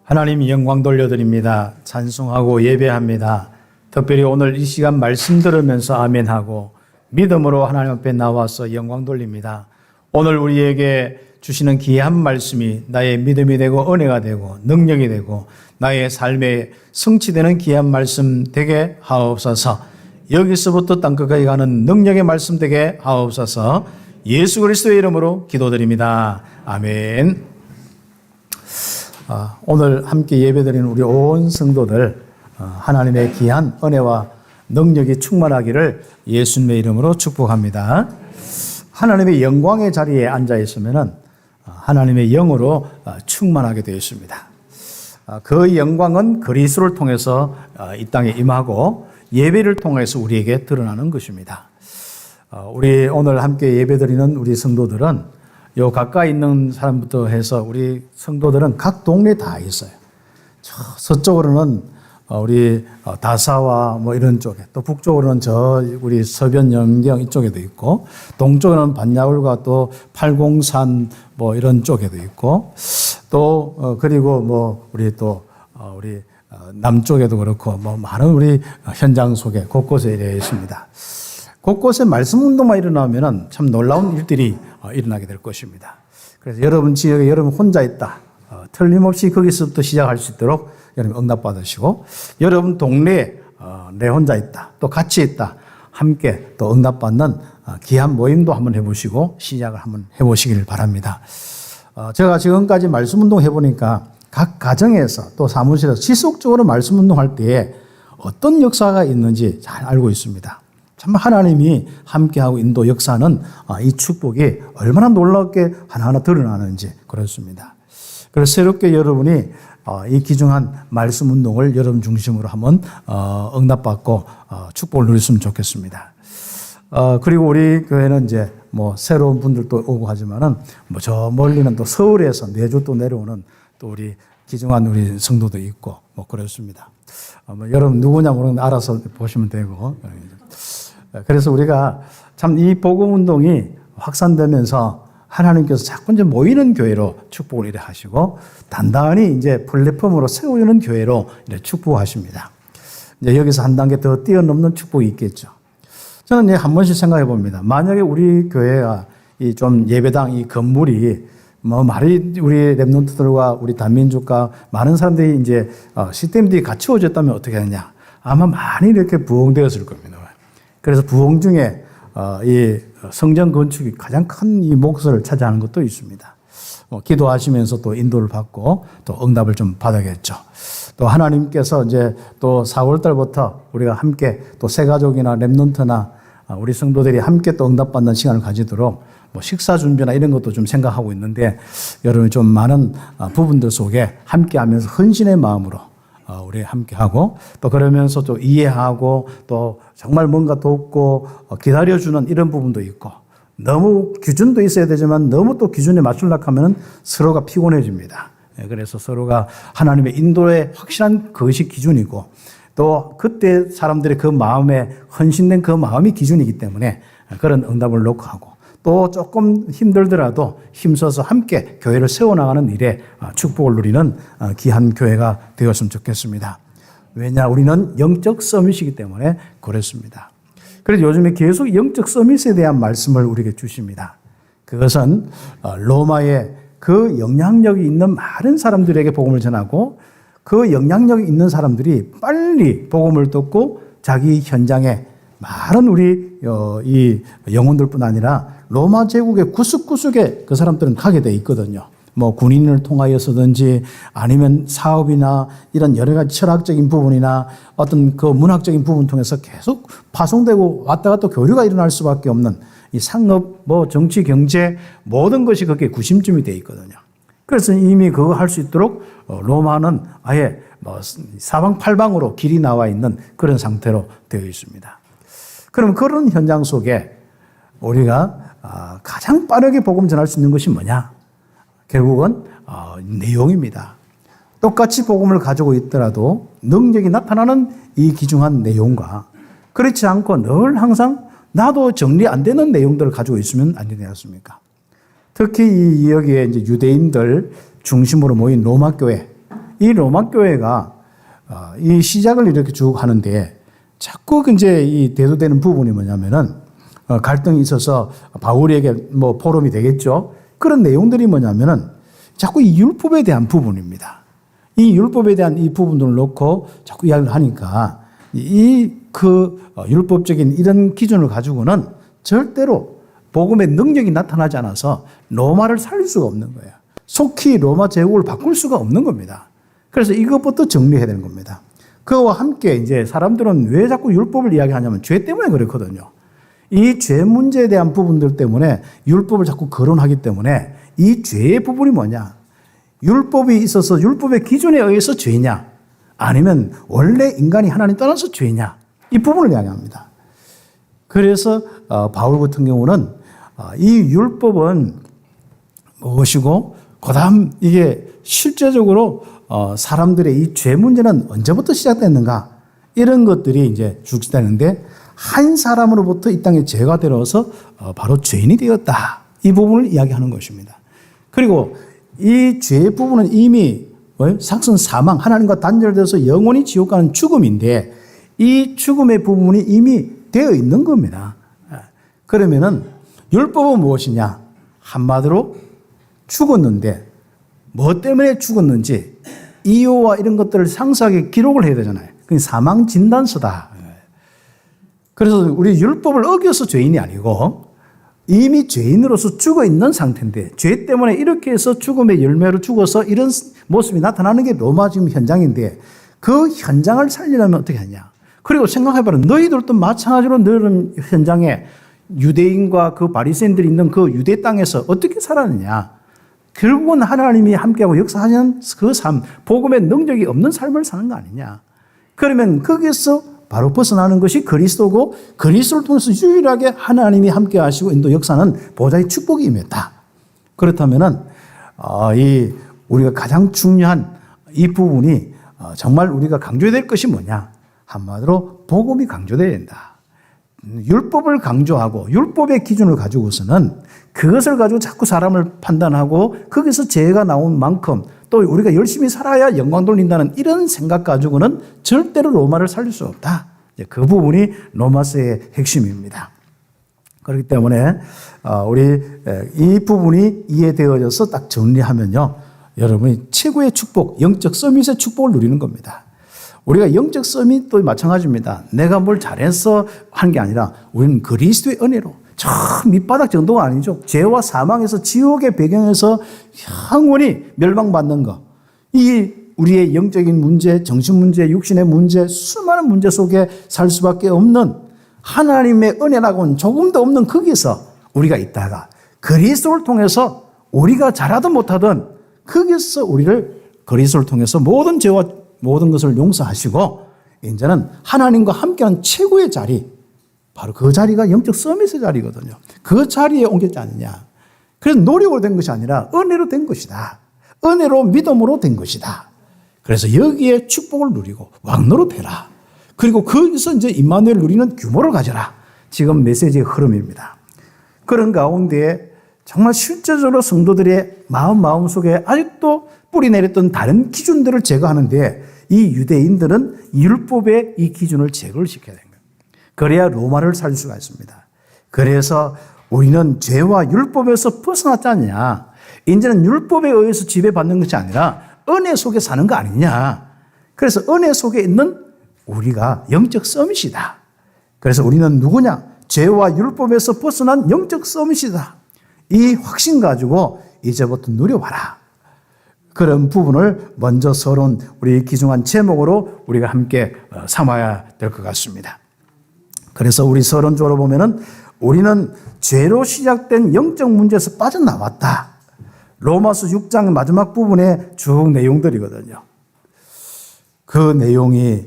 하나님 영광 돌려드립니다. 찬송하고 예배합니다. 특별히 오늘 이 시간 말씀 들으면서 아멘하고 믿음으로 하나님 앞에 나와서 영광 돌립니다. 오늘 우리에게 주시는 귀한 말씀이 나의 믿음이 되고 은혜가 되고 능력이 되고 나의 삶에 성취되는 귀한 말씀 되게 하옵소서. 여기서부터 땅끝까지 가는 능력의 말씀 되게 하옵소서. 예수 그리스도의 이름으로 기도드립니다. 아멘. 오늘 함께 예배드리는 우리 온 성도들 하나님의 귀한 은혜와 능력이 충만하기를 예수님의 이름으로 축복합니다. 하나님의 영광의 자리에 앉아 있으면 하나님의 영으로 충만하게 되어 있습니다. 그 영광은 그리스도를 통해서 이 땅에 임하고 예배를 통해서 우리에게 드러나는 것입니다. 우리 오늘 함께 예배드리는 우리 성도들은 요 가까이 있는 사람부터 해서 우리 성도들은 각 동네에 다 있어요. 서쪽으로는 우리 다사와 뭐 이런 쪽에, 또 북쪽으로는 저 우리 서변 영경 이쪽에도 있고, 동쪽에는 반야울과 또 팔공산 뭐 이런 쪽에도 있고, 또 그리고 뭐 우리 또 우리 남쪽에도 그렇고 뭐 많은 우리 현장 속에 곳곳에 이래 있습니다. 곳곳에 말씀 운동만 일어나면은 참 놀라운 일들이 일어나게 될 것입니다. 그래서 여러분 지역에 여러분 혼자 있다. 틀림없이 거기서부터 시작할 수 있도록 여러분 응답받으시고, 여러분 동네에 내 혼자 있다. 또 같이 있다. 함께 또 응답받는 귀한 모임도 한번 해보시고 시작을 한번 해보시길 바랍니다. 제가 지금까지 말씀 운동 해보니까 각 가정에서 또 사무실에서 지속적으로 말씀 운동할 때에 어떤 역사가 있는지 잘 알고 있습니다. 참 하나님이 함께하고 인도 역사는 이 축복이 얼마나 놀랍게 하나하나 드러나는지 그렇습니다. 그래서 새롭게 여러분이 이 귀중한 말씀 운동을 여러분 중심으로 한번 응답받고 축복을 누렸으면 좋겠습니다. 그리고 우리 교회는 이제 뭐 새로운 분들도 오고 하지만은 뭐 저 멀리는 또 서울에서 매주 또 내려오는 또 우리 귀중한 우리 성도도 있고 뭐 그렇습니다. 뭐 여러분 누구냐 모르는데 알아서 보시면 되고. 그래서 우리가 참 이 복음 운동이 확산되면서 하나님께서 자꾸 이제 모이는 교회로 축복을 이래 하시고 단단히 이제 플랫폼으로 세우는 교회로 이래 축복하십니다. 이제 여기서 한 단계 더 뛰어넘는 축복이 있겠죠. 저는 이제 한 번씩 생각해 봅니다. 만약에 우리 교회가 이 좀 예배당 이 건물이 뭐 말이 우리 랩런트들과 우리 단민족과 많은 사람들이 이제 시스템들이 갖추어졌다면 어떻게 하느냐? 아마 많이 이렇게 부흥되었을 겁니다. 그래서 부흥 중에 이 성전 건축이 가장 큰 이 몫을 차지하는 것도 있습니다. 기도하시면서 또 인도를 받고 또 응답을 좀 받아야겠죠. 또 하나님께서 이제 또 4월 달부터 우리가 함께 또 새가족이나 랩런트나 우리 성도들이 함께 또 응답받는 시간을 가지도록 뭐 식사 준비나 이런 것도 좀 생각하고 있는데 여러분이 좀 많은 부분들 속에 함께 하면서 헌신의 마음으로 우리 함께하고 또 그러면서 또 이해하고 또 정말 뭔가 돕고 기다려주는 이런 부분도 있고, 너무 기준도 있어야 되지만 너무 또 기준에 맞추려고 하면 서로가 피곤해집니다. 그래서 서로가 하나님의 인도에 확실한 그것이 기준이고 또 그때 사람들의 그 마음에 헌신된 그 마음이 기준이기 때문에 그런 응답을 놓고 하고 또 조금 힘들더라도 힘써서 함께 교회를 세워나가는 일에 축복을 누리는 귀한 교회가 되었으면 좋겠습니다. 왜냐? 우리는 영적 서밋이기 때문에 그렇습니다. 그래서 요즘에 계속 영적 서밋에 대한 말씀을 우리에게 주십니다. 그것은 로마의 그 영향력이 있는 많은 사람들에게 복음을 전하고 그 영향력이 있는 사람들이 빨리 복음을 듣고 자기 현장에 많은 우리 이 영혼들뿐 아니라 로마 제국의 구석구석에 그 사람들은 가게 돼 있거든요. 뭐 군인을 통하여서든지 아니면 사업이나 이런 여러 가지 철학적인 부분이나 어떤 그 문학적인 부분 통해서 계속 파송되고 왔다 갔다 교류가 일어날 수밖에 없는 이 상업, 뭐 정치, 경제 모든 것이 거기에 구심점이 돼 있거든요. 그래서 이미 그거 할 수 있도록 로마는 아예 뭐 사방팔방으로 길이 나와 있는 그런 상태로 되어 있습니다. 그럼 그런 현장 속에 우리가 가장 빠르게 복음 전할 수 있는 것이 뭐냐? 결국은 내용입니다. 똑같이 복음을 가지고 있더라도 능력이 나타나는 이 귀중한 내용과 그렇지 않고 늘 항상 나도 정리 안 되는 내용들을 가지고 있으면 안 되지 않습니까? 특히 여기에 이제 유대인들 중심으로 모인 로마 교회, 이 로마 교회가 이 시작을 이렇게 쭉 하는데 자꾸 이제 이 대두되는 부분이 뭐냐면은 갈등이 있어서 바울에게 뭐 포럼이 되겠죠. 그런 내용들이 뭐냐면은 자꾸 이 율법에 대한 부분입니다. 이 율법에 대한 이 부분들을 놓고 자꾸 이야기를 하니까 율법적인 이런 기준을 가지고는 절대로 복음의 능력이 나타나지 않아서 로마를 살릴 수가 없는 거예요. 속히 로마 제국을 바꿀 수가 없는 겁니다. 그래서 이것부터 정리해야 되는 겁니다. 그와 함께 이제 사람들은 왜 자꾸 율법을 이야기하냐면 죄 때문에 그렇거든요. 이 죄 문제에 대한 부분들 때문에 율법을 자꾸 거론하기 때문에 이 죄의 부분이 뭐냐? 율법이 있어서 율법의 기준에 의해서 죄냐? 아니면 원래 인간이 하나님 떠나서 죄냐? 이 부분을 이야기합니다. 그래서 바울 같은 경우는 이 율법은 무엇이고 그다음 이게 실제적으로 사람들의 이 죄 문제는 언제부터 시작됐는가? 이런 것들이 이제 죽되는데 한 사람으로부터 이 땅에 죄가 들어서 바로 죄인이 되었다. 이 부분을 이야기하는 것입니다. 그리고 이 죄의 부분은 이미 삭선 사망, 하나님과 단절돼서 영원히 지옥 가는 죽음인데 이 죽음의 부분이 이미 되어 있는 겁니다. 그러면은 율법은 무엇이냐? 한마디로 죽었는데 뭐 때문에 죽었는지 이유와 이런 것들을 상세하게 기록을 해야 되잖아요. 그게 사망 진단서다. 그래서 우리 율법을 어겨서 죄인이 아니고 이미 죄인으로서 죽어 있는 상태인데 죄 때문에 이렇게 해서 죽음의 열매로 죽어서 이런 모습이 나타나는 게 로마 지금 현장인데 그 현장을 살리려면 어떻게 하냐? 그리고 생각해봐라. 너희들도 마찬가지로 너희는 현장에 유대인과 그 바리새인들이 있는 그 유대 땅에서 어떻게 살았느냐? 결국은 하나님이 함께하고 역사하는 그 삶, 복음의 능력이 없는 삶을 사는 거 아니냐? 그러면 거기서 바로 벗어나는 것이 그리스도고 그리스도를 통해서 유일하게 하나님이 함께하시고 인도 역사는 보좌의 축복이 임했다. 그렇다면은 우리가 가장 중요한 이 부분이 정말 우리가 강조해야 될 것이 뭐냐? 한마디로 복음이 강조돼야 된다. 율법을 강조하고 율법의 기준을 가지고서는 그것을 가지고 자꾸 사람을 판단하고 거기서 죄가 나온 만큼 또 우리가 열심히 살아야 영광 돌린다는 이런 생각 가지고는 절대로 로마를 살릴 수 없다. 그 부분이 로마서의 핵심입니다. 그렇기 때문에 우리 이 부분이 이해되어져서 딱 정리하면요. 여러분이 최고의 축복, 영적 서밋의 축복을 누리는 겁니다. 우리가 영적 서밋도 마찬가지입니다. 내가 뭘 잘해서 한 게 아니라 우리는 그리스도의 은혜로 저 밑바닥 정도가 아니죠. 죄와 사망에서 지옥의 배경에서 영원히 멸망받는 것. 이 우리의 영적인 문제, 정신 문제, 육신의 문제, 수많은 문제 속에 살 수밖에 없는 하나님의 은혜라고는 조금도 없는 거기서 우리가 있다가 그리스도를 통해서 우리가 잘하든 못하든 거기서 우리를 그리스도를 통해서 모든 죄와 모든 것을 용서하시고 이제는 하나님과 함께하는 최고의 자리, 바로 그 자리가 영적 서밋의 자리거든요. 그 자리에 옮겼지 않느냐. 그래서 노력으로 된 것이 아니라 은혜로 된 것이다. 은혜로 믿음으로 된 것이다. 그래서 여기에 축복을 누리고 왕노로 되라. 그리고 거기서 이제 임마누엘 누리는 규모를 가져라. 지금 메시지의 흐름입니다. 그런 가운데 정말 실제적으로 성도들의 마음 속에 아직도 뿌리 내렸던 다른 기준들을 제거하는데 이 유대인들은 율법의 이 기준을 제거를 시켜야 되는 거예요. 그래야 로마를 살릴 수가 있습니다. 그래서 우리는 죄와 율법에서 벗어났지 않냐. 이제는 율법에 의해서 지배받는 것이 아니라 은혜 속에 사는 거 아니냐. 그래서 은혜 속에 있는 우리가 영적 서밋이다. 그래서 우리는 누구냐? 죄와 율법에서 벗어난 영적 서밋이다. 이 확신 가지고 이제부터 누려봐라. 그런 부분을 먼저 서론 우리 기중한 제목으로 우리가 함께 삼아야 될 것 같습니다. 그래서 우리 서론적으로 보면은 우리는 죄로 시작된 영적 문제에서 빠져나왔다. 로마서 6장 마지막 부분의 쭉 내용들이거든요. 그 내용이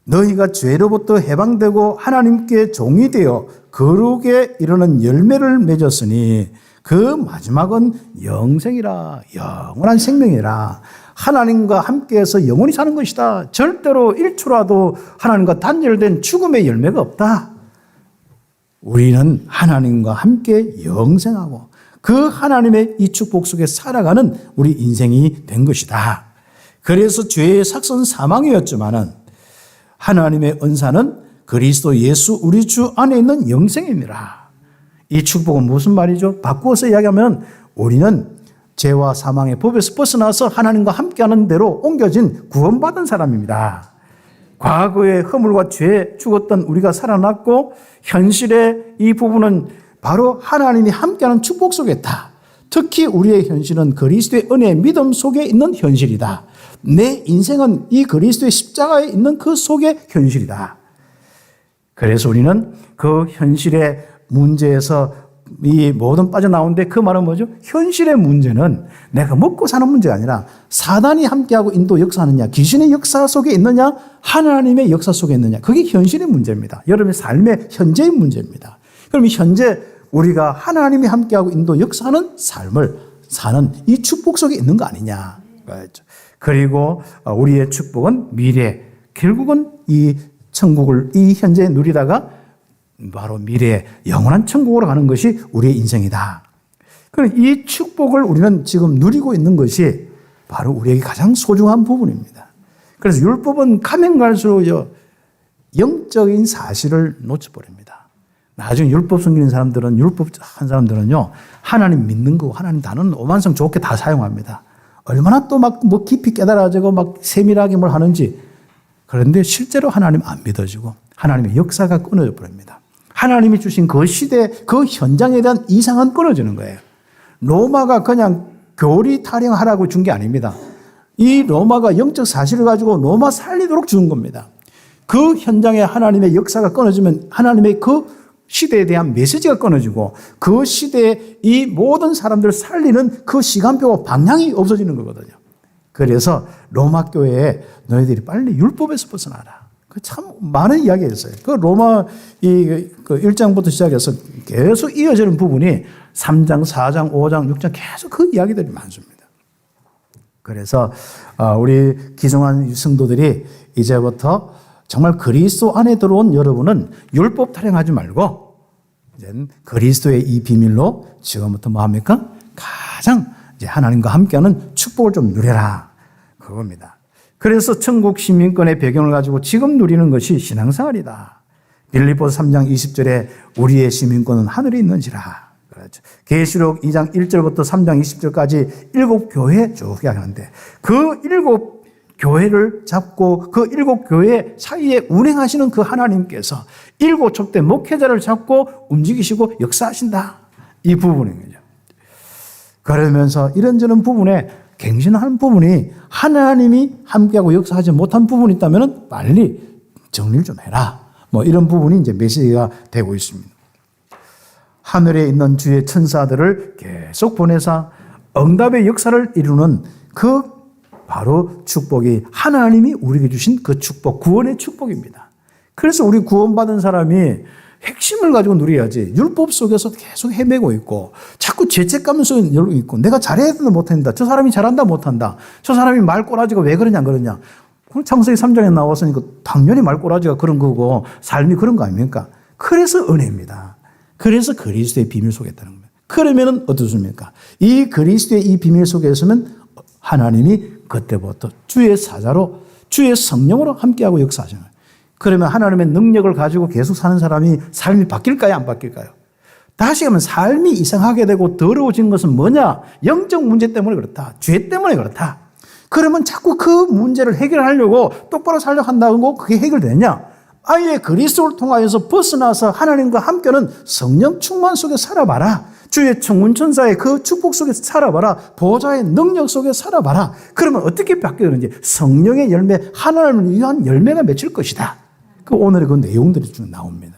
너희가 죄로부터 해방되고 하나님께 종이 되어 거룩에 이르는 열매를 맺었으니 그 마지막은 영생이라, 영원한 생명이라. 하나님과 함께해서 영원히 사는 것이다. 절대로 1초라도 하나님과 단절된 죽음의 열매가 없다. 우리는 하나님과 함께 영생하고 그 하나님의 이 축복 속에 살아가는 우리 인생이 된 것이다. 그래서 죄의 삭선 사망이었지만은 하나님의 은사는 그리스도 예수 우리 주 안에 있는 영생입니다. 이 축복은 무슨 말이죠? 바꾸어서 이야기하면 우리는 죄와 사망의 법에서 벗어나서 하나님과 함께하는 대로 옮겨진 구원받은 사람입니다. 과거의 허물과 죄에 죽었던 우리가 살아났고 현실의 이 부분은 바로 하나님이 함께하는 축복 속에 있다. 특히 우리의 현실은 그리스도의 은혜의 믿음 속에 있는 현실이다. 내 인생은 이 그리스도의 십자가에 있는 그 속의 현실이다. 그래서 우리는 그 현실의 문제에서 이 모든 빠져나오는데 그 말은 뭐죠? 현실의 문제는 내가 먹고 사는 문제가 아니라 사단이 함께하고 인도 역사하느냐, 귀신의 역사 속에 있느냐, 하나님의 역사 속에 있느냐. 그게 현실의 문제입니다. 여러분의 삶의 현재의 문제입니다. 그럼 현재 우리가 하나님이 함께하고 인도 역사하는 삶을 사는 이 축복 속에 있는 거 아니냐. 그리고 우리의 축복은 미래, 결국은 이 천국을 이 현재에 누리다가 바로 미래의 영원한 천국으로 가는 것이 우리의 인생이다. 그럼 이 축복을 우리는 지금 누리고 있는 것이 바로 우리에게 가장 소중한 부분입니다. 그래서 율법은 가면 갈수록 영적인 사실을 놓쳐버립니다. 나중에 율법 숨기는 사람들은, 율법 한 사람들은요, 하나님 믿는 거, 하나님 단어는 오만성 좋게 다 사용합니다. 얼마나 또 막 뭐 깊이 깨달아지고 막 세밀하게 뭘 하는지. 그런데 실제로 하나님 안 믿어지고 하나님의 역사가 끊어져 버립니다. 하나님이 주신 그 시대, 그 현장에 대한 이상은 끊어지는 거예요. 로마가 그냥 교리 타령하라고 준 게 아닙니다. 이 로마가 영적 사실을 가지고 로마 살리도록 준 겁니다. 그 현장에 하나님의 역사가 끊어지면 하나님의 그 시대에 대한 메시지가 끊어지고 그 시대에 이 모든 사람들을 살리는 그 시간표와 방향이 없어지는 거거든요. 그래서 로마 교회에 너희들이 빨리 율법에서 벗어나라. 참 많은 이야기가 있어요. 그 로마 그 1장부터 시작해서 계속 이어지는 부분이 3장, 4장, 5장, 6장 계속 그 이야기들이 많습니다. 그래서 우리 기성한 성도들이 이제부터 정말 그리스도 안에 들어온 여러분은 율법 타령하지 말고 이제 그리스도의 이 비밀로 지금부터 뭐 합니까? 가장 이제 하나님과 함께하는 축복을 좀 누려라. 그겁니다. 그래서 천국 시민권의 배경을 가지고 지금 누리는 것이 신앙생활이다. 빌립보서 3장 20절에 우리의 시민권은 하늘에 있는지라. 그렇죠. 계시록 2장 1절부터 3장 20절까지 7교회 쭉 이야기하는데 그 7교회를 잡고 그 7교회 사이에 운행하시는 그 하나님께서 7촉대 목회자를 잡고 움직이시고 역사하신다. 이 부분인 거죠. 그러면서 이런저런 부분에 갱신하는 부분이 하나님이 함께하고 역사하지 못한 부분이 있다면 빨리 정리를 좀 해라. 뭐 이런 부분이 이제 메시지가 되고 있습니다. 하늘에 있는 주의 천사들을 계속 보내사 응답의 역사를 이루는 그 바로 축복이 하나님이 우리에게 주신 그 축복, 구원의 축복입니다. 그래서 우리 구원받은 사람이 핵심을 가지고 누려야지 율법 속에서 계속 헤매고 있고 자꾸 죄책감 속에 열고 있고 내가 잘해야 된다 못한다. 저 사람이 잘한다 못한다. 저 사람이 말꼬라지가 왜 그러냐 안 그러냐. 창세기 3장에 나왔으니까 당연히 말꼬라지가 그런 거고 삶이 그런 거 아닙니까? 그래서 은혜입니다. 그래서 그리스도의 비밀 속에 있다는 겁니다. 그러면 어떻습니까? 이 그리스도의 이 비밀 속에 있으면 하나님이 그때부터 주의 사자로 주의 성령으로 함께하고 역사하시는 거예요. 그러면 하나님의 능력을 가지고 계속 사는 사람이 삶이 바뀔까요? 안 바뀔까요? 다시 하면 삶이 이상하게 되고 더러워진 것은 뭐냐? 영적 문제 때문에 그렇다. 죄 때문에 그렇다. 그러면 자꾸 그 문제를 해결하려고 똑바로 살려고 한다고 그게 해결되냐? 아예 그리스도를 통하여서 벗어나서 하나님과 함께는 성령 충만 속에 살아봐라. 주의 청문천사의 그 축복 속에 살아봐라. 보좌의 능력 속에 살아봐라. 그러면 어떻게 바뀌는지 성령의 열매, 하나님을 위한 열매가 맺힐 것이다. 그 오늘의 그 내용들이 쭉 나옵니다.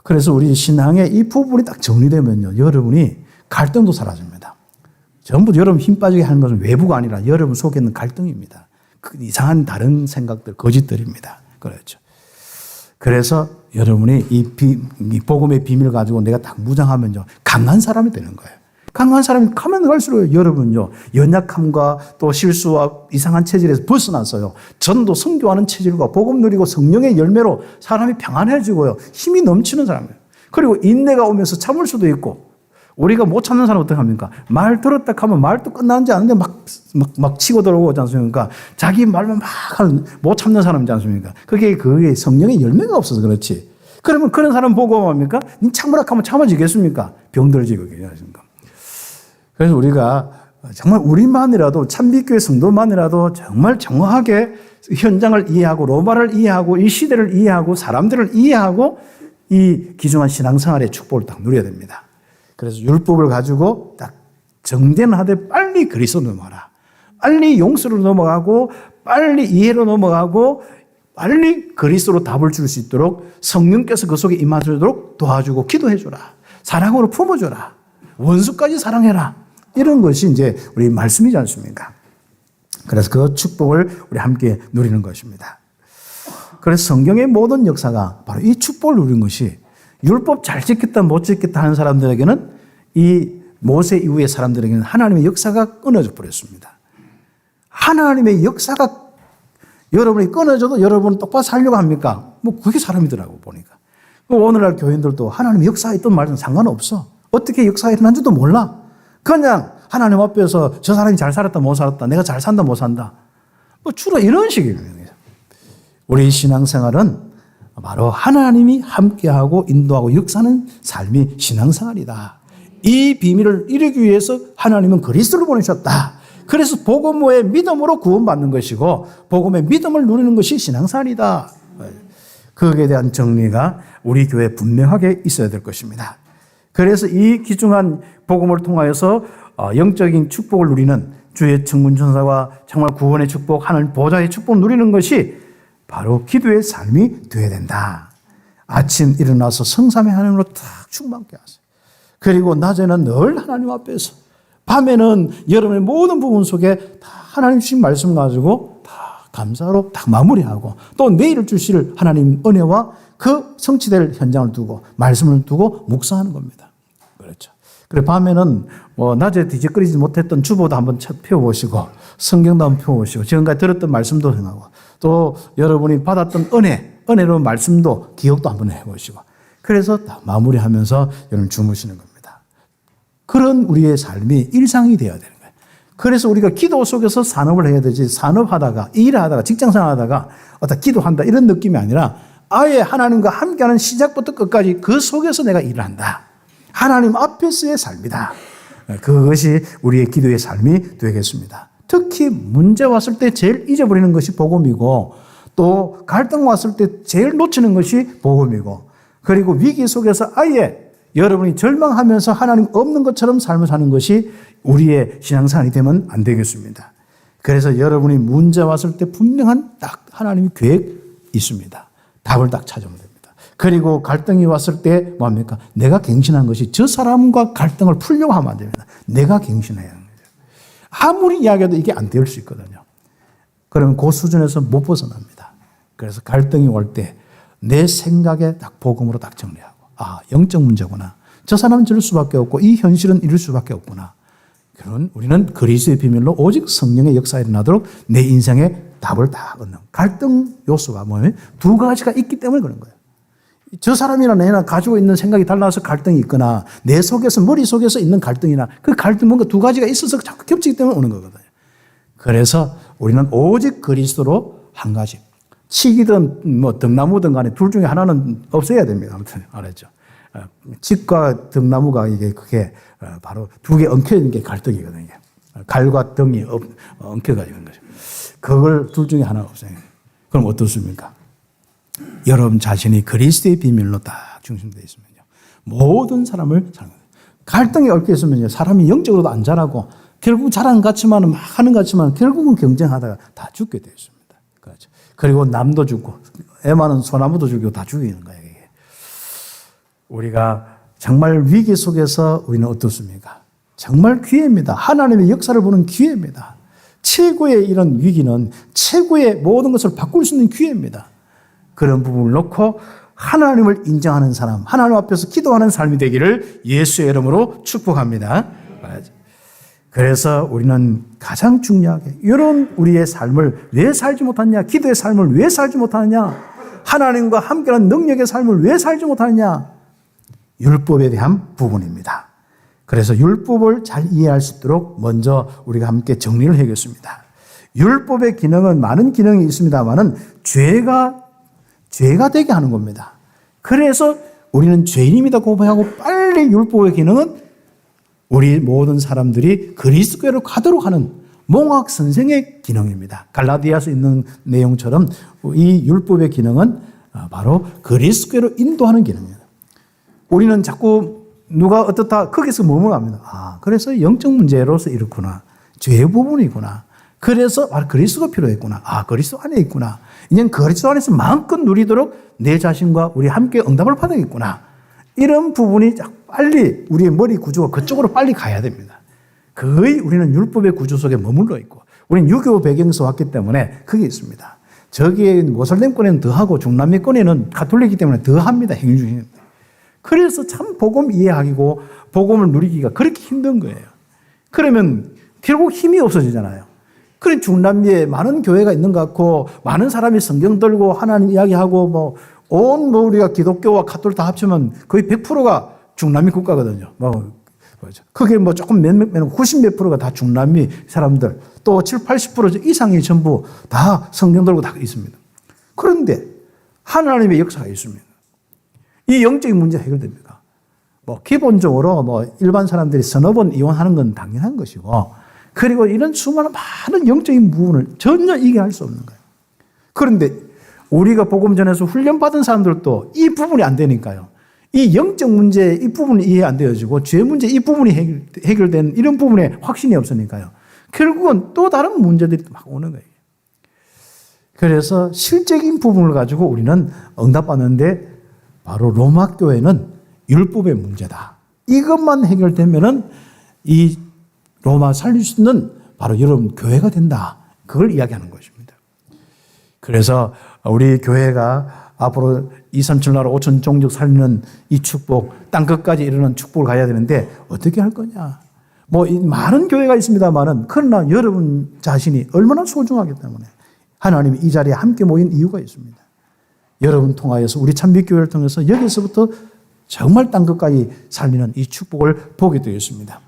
그래서 우리 신앙의 이 부분이 딱 정리되면요, 여러분이 갈등도 사라집니다. 전부 여러분 힘 빠지게 하는 것은 외부가 아니라 여러분 속에 있는 갈등입니다. 그 이상한 다른 생각들, 거짓들입니다. 그렇죠. 그래서 여러분이 이 복음의 비밀을 가지고 내가 딱 무장하면요, 강한 사람이 되는 거예요. 강한 사람이 가면 갈수록 여러분요, 연약함과 또 실수와 이상한 체질에서 벗어나서요, 전도 선교하는 체질과 복음 누리고 성령의 열매로 사람이 평안해지고요, 힘이 넘치는 사람이에요. 그리고 인내가 오면서 참을 수도 있고, 우리가 못 참는 사람 어떻게 합니까? 말 들었다 하면 말도 끝나는지 아는데 막 치고 들어오지 않습니까? 자기 말만 막 못 참는 사람이지 않습니까? 그게 성령의 열매가 없어서 그렇지. 그러면 그런 사람 보고 뭡니까? 니 참으라 하면 참아지겠습니까? 병들어지고 계십니까? 그래서 우리가 정말 우리만이라도 참빛교회 성도만이라도 정말 정확하게 현장을 이해하고 로마를 이해하고 이 시대를 이해하고 사람들을 이해하고 이 귀중한 신앙생활의 축복을 딱 누려야 됩니다. 그래서 율법을 가지고 딱 정den하되 빨리 그리스도로 넘어가라. 빨리 용서로 넘어가고 빨리 이해로 넘어가고 빨리 그리스도로 답을 줄 수 있도록 성령께서 그 속에 임하도록 도와주고 기도해줘라. 사랑으로 품어줘라. 원수까지 사랑해라. 이런 것이 이제 우리 말씀이지 않습니까? 그래서 그 축복을 우리 함께 누리는 것입니다. 그래서 성경의 모든 역사가 바로 이 축복을 누리는 것이 율법 잘 지켰다 못 지켰다 하는 사람들에게는 이 모세 이후의 사람들에게는 하나님의 역사가 끊어져 버렸습니다. 하나님의 역사가 여러분이 끊어져도 여러분은 똑바로 살려고 합니까? 뭐 그게 사람이더라고 보니까. 오늘날 교인들도 하나님의 역사가 있던 말은 상관없어. 어떻게 역사가 일어난지도 몰라. 그냥 하나님 앞에서 저 사람이 잘 살았다 못 살았다 내가 잘 산다 못 산다 뭐 주로 이런 식입니다. 우리 신앙생활은 바로 하나님이 함께하고 인도하고 역사하는 삶이 신앙생활이다. 이 비밀을 이루기 위해서 하나님은 그리스도를 보내셨다. 그래서 복음의 믿음으로 구원받는 것이고 복음의 믿음을 누리는 것이 신앙생활이다. 거기에 대한 정리가 우리 교회에 분명하게 있어야 될 것입니다. 그래서 이 귀중한 복음을 통하여서 영적인 축복을 누리는 주의 청문천사와 정말 구원의 축복, 하나님 보좌의 축복을 누리는 것이 바로 기도의 삶이 되어야 된다. 아침 일어나서 성삼의 하나님으로 딱 충만케 하세요. 그리고 낮에는 늘 하나님 앞에서, 밤에는 여러분의 모든 부분 속에 다 하나님 주신 말씀 가지고 다 감사로 딱 마무리하고 또 내일을 주실 하나님 은혜와 그 성취될 현장을 두고 말씀을 두고 묵상하는 겁니다. 그렇죠. 그리고 밤에는 낮에 뒤적거리지 못했던 주보도 한번 펴보시고 성경도 한번 펴보시고 지금까지 들었던 말씀도 생각하고 또 여러분이 받았던 은혜로 말씀도 기억도 한번 해보시고 그래서 다 마무리하면서 여러분 주무시는 겁니다. 그런 우리의 삶이 일상이 되어야 되는 거예요. 그래서 우리가 기도 속에서 산업을 해야 되지 산업하다가 일하다가 직장생활하다가 어떤 기도한다 이런 느낌이 아니라 아예 하나님과 함께하는 시작부터 끝까지 그 속에서 내가 일을 한다. 하나님 앞에서의 삶이다. 그것이 우리의 기도의 삶이 되겠습니다. 특히 문제 왔을 때 제일 잊어버리는 것이 복음이고 또 갈등 왔을 때 제일 놓치는 것이 복음이고 그리고 위기 속에서 아예 여러분이 절망하면서 하나님 없는 것처럼 삶을 사는 것이 우리의 신앙생활이 되면 안 되겠습니다. 그래서 여러분이 문제 왔을 때 분명한 딱 하나님의 계획이 있습니다. 답을 딱 찾으면 됩니다. 그리고 갈등이 왔을 때 뭡니까? 내가 갱신한 것이 저 사람과 갈등을 풀려고 하면 안 됩니다. 내가 갱신해야 하는 거죠. 아무리 이야기해도 이게 안 될 수 있거든요. 그러면 그 수준에서 못 벗어납니다. 그래서 갈등이 올 때 내 생각에 딱 복음으로 딱 정리하고 영적 문제구나. 저 사람은 저럴 수밖에 없고 이 현실은 이럴 수밖에 없구나. 그런 우리는 그리스도의 비밀로 오직 성령의 역사가 일어나도록 내 인생에 답을 다 얻는 갈등 요소가 뭐냐면 두 가지가 있기 때문에 그런 거예요. 저 사람이나 내나 가지고 있는 생각이 달라서 갈등이 있거나 내 속에서 머릿속에서 있는 갈등이나 그 갈등 뭔가 두 가지가 있어서 자꾸 겹치기 때문에 오는 거거든요. 그래서 우리는 오직 그리스도로 한 가지 칡이든 등나무든 간에 둘 중에 하나는 없애야 됩니다. 아무튼 알았죠. 칡과 등나무가 그게 바로 두 개 엉켜 있는 게 갈등이거든요. 갈과 등이 엉켜가지고 있는 거죠. 그걸 둘 중에 하나 없애요. 그럼 어떻습니까? 여러분 자신이 그리스도의 비밀로 딱 중심되어 있으면요. 모든 사람을 사랑해요. 갈등이 얽혀 있으면요. 사람이 영적으로도 안 자라고 결국 자라는 것 같지만 막 하는 것 같지만 결국은 경쟁하다가 다 죽게 되어 있습니다. 그렇죠. 그리고 남도 죽고 애 많은 소나무도 죽이고 다 죽이는 거예요. 이게. 우리가 정말 위기 속에서 우리는 어떻습니까? 정말 기회입니다. 하나님의 역사를 보는 기회입니다. 최고의 이런 위기는 최고의 모든 것을 바꿀 수 있는 기회입니다. 그런 부분을 놓고 하나님을 인정하는 사람, 하나님 앞에서 기도하는 삶이 되기를 예수의 이름으로 축복합니다. 그래서 우리는 가장 중요하게 이런 우리의 삶을 왜 살지 못하느냐, 기도의 삶을 왜 살지 못하느냐, 하나님과 함께하는 능력의 삶을 왜 살지 못하느냐, 율법에 대한 부분입니다. 그래서 율법을 잘 이해할 수 있도록 먼저 우리가 함께 정리를 해야겠습니다. 율법의 기능은 많은 기능이 있습니다만은 죄가 되게 하는 겁니다. 그래서 우리는 죄인입니다 고백하고 빨리 율법의 기능은 우리 모든 사람들이 그리스도께로 가도록 하는 몽학 선생의 기능입니다. 갈라디아서 있는 내용처럼 이 율법의 기능은 바로 그리스도께로 인도하는 기능입니다. 우리는 자꾸 누가 어떻다 거기서 머물합니다. 그래서 영적 문제로서 이렇구나. 죄 부분이구나. 그래서 그리스도가 필요했구나. 그리스도 안에 있구나. 이제 그리스도 안에서 마음껏 누리도록 내 자신과 우리 함께 응답을 받아야겠구나. 이런 부분이 빨리 우리의 머리 구조가 그쪽으로 빨리 가야 됩니다. 거의 우리는 율법의 구조 속에 머물러 있고 우리는 유교 배경에서 왔기 때문에 그게 있습니다. 저기에 모슬렘권에는 더하고 중남미권에는 가톨릭이기 때문에 더합니다. 행위 중입니다. 그래서 참 복음 이해하기고 복음을 누리기가 그렇게 힘든 거예요. 그러면 결국 힘이 없어지잖아요. 그래 중남미에 많은 교회가 있는 것 같고 많은 사람이 성경 들고 하나님 이야기하고 우리가 기독교와 가톨릭 다 합치면 거의 100%가 중남미 국가거든요. 그게 조금 몇몇 90몇 프로가 다 중남미 사람들 또 70-80% 이상이 전부 다 성경 들고 다 있습니다. 그런데 하나님의 역사가 있습니다. 이 영적인 문제가 해결됩니까? 기본적으로 일반 사람들이 서너 번 이혼하는 건 당연한 것이고 그리고 이런 수많은 많은 영적인 부분을 전혀 이해할 수 없는 거예요. 그런데 우리가 복음 전에서 훈련받은 사람들도 이 부분이 안 되니까요. 이 영적 문제 이 부분이 이해 안 되어지고 죄 문제 이 부분이 해결된 이런 부분에 확신이 없으니까요. 결국은 또 다른 문제들이 막 오는 거예요. 그래서 실적인 부분을 가지고 우리는 응답받는데 바로 로마 교회는 율법의 문제다. 이것만 해결되면은 이 로마 살릴 수 있는 바로 여러분 교회가 된다. 그걸 이야기하는 것입니다. 그래서 우리 교회가 앞으로 2, 3, 7 나라 5천 종족 살리는 이 축복, 땅끝까지 이르는 축복을 가야 되는데 어떻게 할 거냐? 많은 교회가 있습니다만은 그러나 여러분 자신이 얼마나 소중하기 때문에 하나님이 이 자리에 함께 모인 이유가 있습니다. 여러분 통하여서 우리 참빛교회를 통해서 여기서부터 정말 땅끝까지 살리는 이 축복을 보게 되었습니다.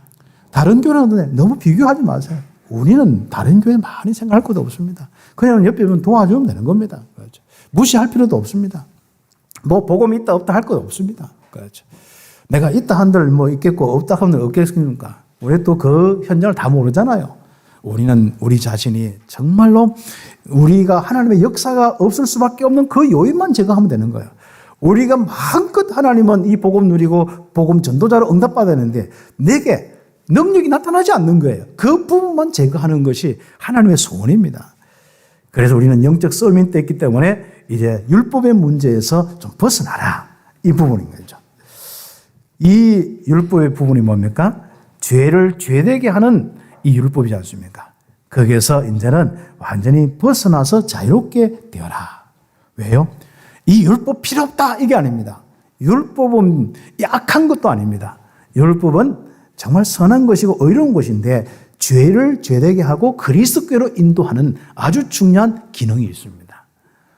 다른 교회는 너무 비교하지 마세요. 우리는 다른 교회 많이 생각할 것도 없습니다. 그냥 옆에 보면 도와주면 되는 겁니다. 그렇죠. 무시할 필요도 없습니다. 복음이 있다 없다 할 것 없습니다. 그렇죠. 내가 있다 한들 있겠고 없다 한들 없겠습니까? 우리 또 그 현장을 다 모르잖아요. 우리는 우리 자신이 정말로 우리가 하나님의 역사가 없을 수밖에 없는 그 요인만 제거하면 되는 거예요. 우리가 마음껏 하나님은 이 복음 누리고 복음 전도자로 응답받아야 되는데 내게 능력이 나타나지 않는 거예요. 그 부분만 제거하는 것이 하나님의 소원입니다. 그래서 우리는 영적 싸움이 있기 때문에 이제 율법의 문제에서 좀 벗어나라. 이 부분인 거죠. 이 율법의 부분이 뭡니까? 죄를 죄되게 하는 이 율법이지 않습니까? 거기에서 이제는 완전히 벗어나서 자유롭게 되어라. 왜요? 이 율법 필요 없다. 이게 아닙니다. 율법은 약한 것도 아닙니다. 율법은 정말 선한 것이고 의로운 것인데 죄를 죄되게 하고 그리스도께로 인도하는 아주 중요한 기능이 있습니다.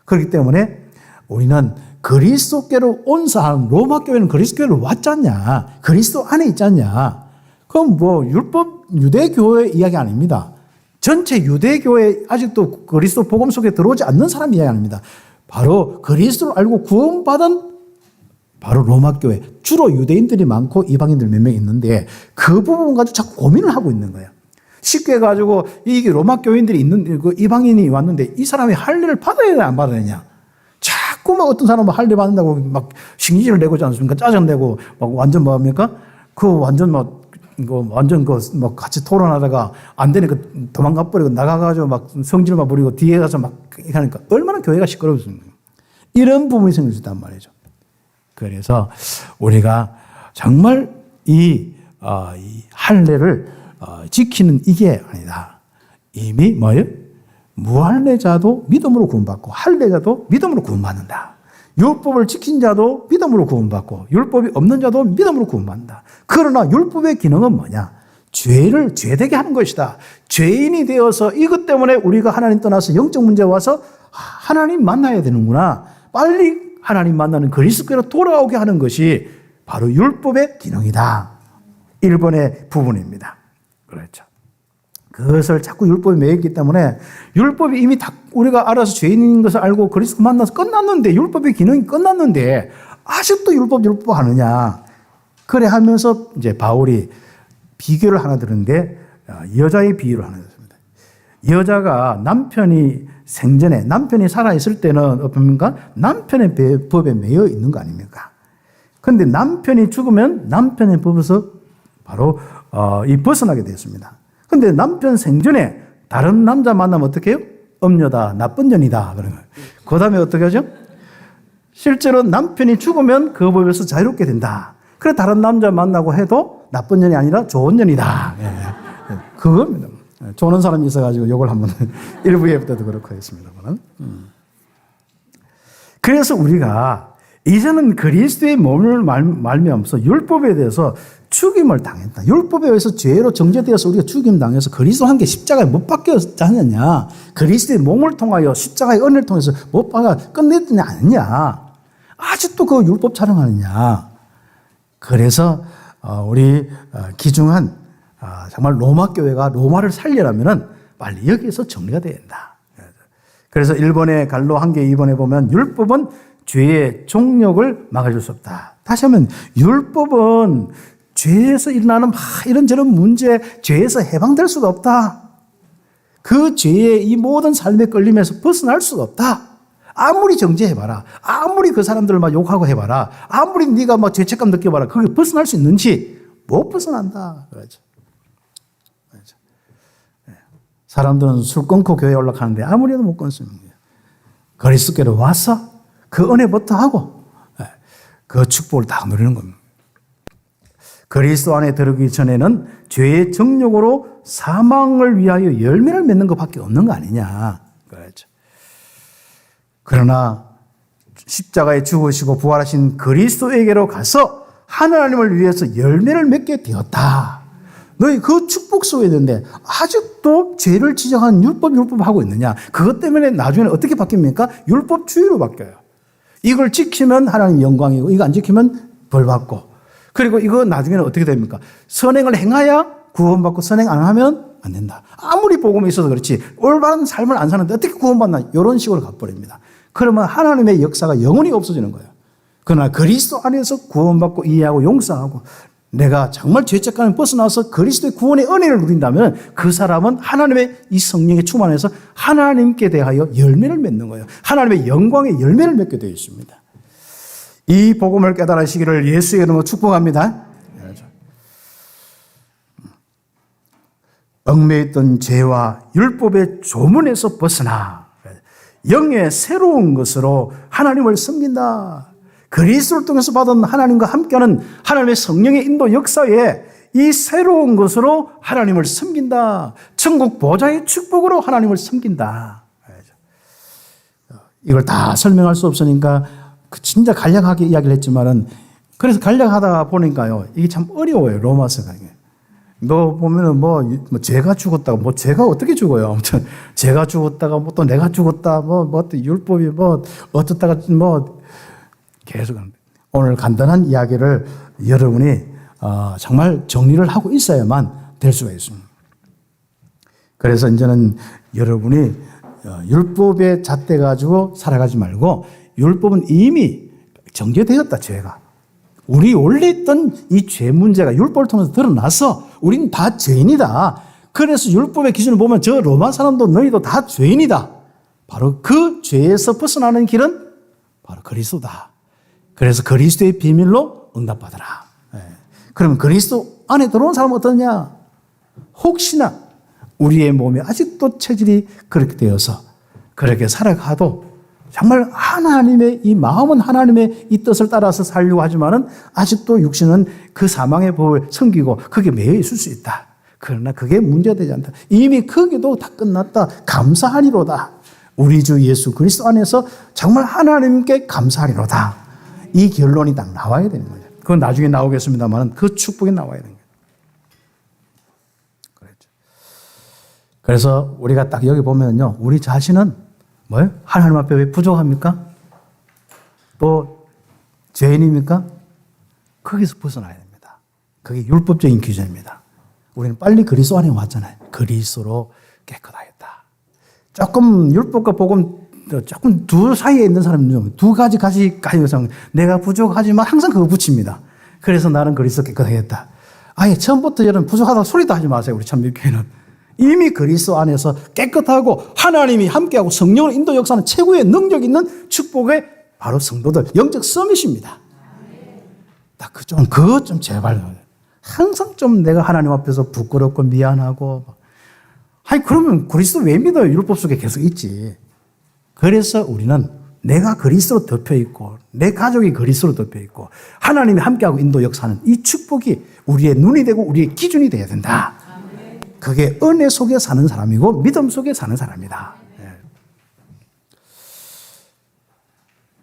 그렇기 때문에 우리는 그리스도께로 온 사람, 로마 교회는 그리스도께로 왔잖냐? 그리스도 안에 있잖냐? 그럼 율법 유대교회 이야기 아닙니다. 전체 유대교회 아직도 그리스도 복음 속에 들어오지 않는 사람 이야기 아닙니다. 바로 그리스도를 알고 구원받은 바로 로마 교회. 주로 유대인들이 많고 이방인들 몇 명 있는데 그 부분 가지고 자꾸 고민을 하고 있는 거예요. 쉽게 가지고 이게 로마 교인들이 있는 그 이방인이 왔는데 이 사람이 할례를 받아야 되냐 안 받아야 되냐. 자꾸 어떤 사람은 할례 받는다고 막 신기를 내고 있지 않습니까? 짜증내고 막 완전 뭐합니까? 같이 토론하다가 안 되니까 도망가 버리고 나가가지고 막 성질만 부리고 뒤에 가서 막 하니까 얼마나 교회가 시끄러웠습니까? 이런 부분이 생길 수 있단 말이죠. 그래서 우리가 정말 이 할례를 지키는 이게 아니다. 이미 뭐예요? 무할례자도 믿음으로 구원받고 할례자도 믿음으로 구원받는다. 율법을 지킨 자도 믿음으로 구원받고 율법이 없는 자도 믿음으로 구원받는다. 그러나 율법의 기능은 뭐냐? 죄를 죄되게 하는 것이다. 죄인이 되어서 이것 때문에 우리가 하나님 떠나서 영적 문제 와서 하나님 만나야 되는구나. 빨리 하나님 만나는 그리스도께로 돌아오게 하는 것이 바로 율법의 기능이다. 1번의 부분입니다. 그렇죠. 그것을 자꾸 율법에 매였기 때문에 율법이 이미 다 우리가 알아서 죄인인 것을 알고 그리스도 만나서 끝났는데 율법의 기능이 끝났는데 아직도 율법 하느냐. 그래 하면서 이제 바울이 비교를 하나 들었는데 여자의 비유를 하나 들었습니다. 여자가 남편이 생전에 남편이 살아있을 때는 어떻습니까? 남편의 법에 매여 있는 거 아닙니까? 그런데 남편이 죽으면 남편의 법에서 바로 이 벗어나게 되었습니다. 그런데 남편 생전에 다른 남자 만나면 어떻게 해요? 음녀다, 나쁜 년이다. 그런 거예요. 그 다음에 어떻게 하죠? 실제로 남편이 죽으면 그 법에서 자유롭게 된다. 그래 다른 남자 만나고 해도 나쁜 년이 아니라 좋은 년이다. 그겁니다. 조는 사람이 있어가지고 이걸 한번 1부 예부터도 그렇고 했습니다만. 그래서 우리가 이제는 그리스도의 몸을 말미암아서 율법에 대해서 죽임을 당했다. 율법에 의해서 죄로 정죄되어서 우리가 죽임 당해서 그리스도와 함께 십자가에 못 박혔지 않느냐. 그리스도의 몸을 통하여 십자가의 은혜를 통해서 못 박아 끝냈느냐 아니냐. 아직도 그 율법 촬영하느냐. 그래서 우리 기중한 정말 로마 교회가 로마를 살려라면은 빨리 여기에서 정리가 돼야 된다. 그래서 1번에 갈로 1개 2번에 보면 율법은 죄의 종력을 막아줄 수 없다. 다시 하면 율법은 죄에서 일어나는 이런저런 문제, 죄에서 해방될 수가 없다. 그 죄의 이 모든 삶의 끌림에서 벗어날 수가 없다. 아무리 정죄해봐라. 아무리 그 사람들을 막 욕하고 해봐라. 아무리 네가 막 죄책감 느껴봐라. 그게 벗어날 수 있는지 못 벗어난다. 그렇죠. 사람들은 술 끊고 교회에 올라가는데 아무리 해도 못 끊습니다. 그리스도께로 와서 그 은혜부터 하고 그 축복을 다 누리는 겁니다. 그리스도 안에 들어가기 전에는 죄의 정욕으로 사망을 위하여 열매를 맺는 것밖에 없는 거 아니냐. 그렇죠. 그러나 십자가에 죽으시고 부활하신 그리스도에게로 가서 하나님을 위해서 열매를 맺게 되었다. 너희 그 축복 속에 있는데 아직도 죄를 지적하는 율법 하고 있느냐. 그것 때문에 나중에는 어떻게 바뀝니까? 율법주의로 바뀌어요. 이걸 지키면 하나님 영광이고 이거 안 지키면 벌 받고. 그리고 이거 나중에는 어떻게 됩니까? 선행을 행하야 구원받고 선행 안 하면 안 된다. 아무리 복음이 있어서 그렇지 올바른 삶을 안 사는데 어떻게 구원받나. 이런 식으로 가버립니다. 그러면 하나님의 역사가 영원히 없어지는 거예요. 그러나 그리스도 안에서 구원받고 이해하고 용서하고 내가 정말 죄책감을 벗어나서 그리스도의 구원의 은혜를 누린다면 그 사람은 하나님의 이 성령에 충만해서 하나님께 대하여 열매를 맺는 거예요. 하나님의 영광의 열매를 맺게 되어 있습니다. 이 복음을 깨달으시기를 예수의 이름으로 축복합니다. 얽매였던 죄와 율법의 조문에서 벗어나 영의 새로운 것으로 하나님을 섬긴다. 그리스도를 통해서 받은 하나님과 함께하는 하나님의 성령의 인도 역사에 이 새로운 것으로 하나님을 섬긴다. 천국 보좌의 축복으로 하나님을 섬긴다. 이걸 다 설명할 수 없으니까 진짜 간략하게 이야기를 했지만은 그래서 간략하다 보니까요. 이게 참 어려워요. 로마서가. 뭐 보면은 뭐 죄가 죽었다고 뭐 죄가 어떻게 죽어요? 아무튼 죄가 죽었다가 뭐 또 내가 죽었다 뭐 또 율법이 뭐 어쩌다가 뭐 계속 오늘 간단한 이야기를 여러분이 정말 정리를 하고 있어야만 될 수가 있습니다. 그래서 이제는 여러분이 율법에 잣대 가지고 살아가지 말고 율법은 이미 정죄되었다. 죄가. 우리 원래 있던 이 죄 문제가 율법을 통해서 드러나서 우리는 다 죄인이다. 그래서 율법의 기준을 보면 저 로마 사람도 너희도 다 죄인이다. 바로 그 죄에서 벗어나는 길은 바로 그리스도다. 그래서 그리스도의 비밀로 응답받아라. 그러면 그리스도 안에 들어온 사람은 어떠냐? 혹시나 우리의 몸에 아직도 체질이 그렇게 되어서 그렇게 살아가도 정말 하나님의 이 마음은 하나님의 이 뜻을 따라서 살려고 하지만은 아직도 육신은 그 사망의 법을 섬기고 그게 매여 있을 수 있다. 그러나 그게 문제되지 않다. 이미 거기도 다 끝났다. 감사하리로다. 우리 주 예수 그리스도 안에서 정말 하나님께 감사하리로다. 이 결론이 딱 나와야 되는 거죠. 그건 나중에 나오겠습니다만 그 축복이 나와야 되는 거예요. 그렇죠. 그래서 우리가 딱 여기 보면요. 우리 자신은 뭐예요? 하나님 앞에 왜 부족합니까? 또 죄인입니까? 거기서 벗어나야 됩니다. 그게 율법적인 기준입니다. 우리는 빨리 그리스도 안에 왔잖아요. 그리스도로 깨끗하겠다. 조금 율법과 복음 조금 두 사이에 있는 사람은 두 가지 가지고 내가 부족하지만 항상 그거 붙입니다. 그래서 나는 그리스도 깨끗하겠다. 아예 처음부터 여러분 부족하다고 소리도 하지 마세요. 우리 참교회는 이미 그리스도 안에서 깨끗하고 하나님이 함께하고 성령을 인도 역사는 최고의 능력 있는 축복의 바로 성도들 영적 서밋입니다. 그것 좀 제발 항상 좀 내가 하나님 앞에서 부끄럽고 미안하고 아니 그러면 그리스도 왜 믿어요? 율법 속에 계속 있지. 그래서 우리는 내가 그리스도로 덮여 있고 내 가족이 그리스도로 덮여 있고 하나님이 함께하고 인도 역사는 이 축복이 우리의 눈이 되고 우리의 기준이 되어야 된다. 그게 은혜 속에 사는 사람이고 믿음 속에 사는 사람이다.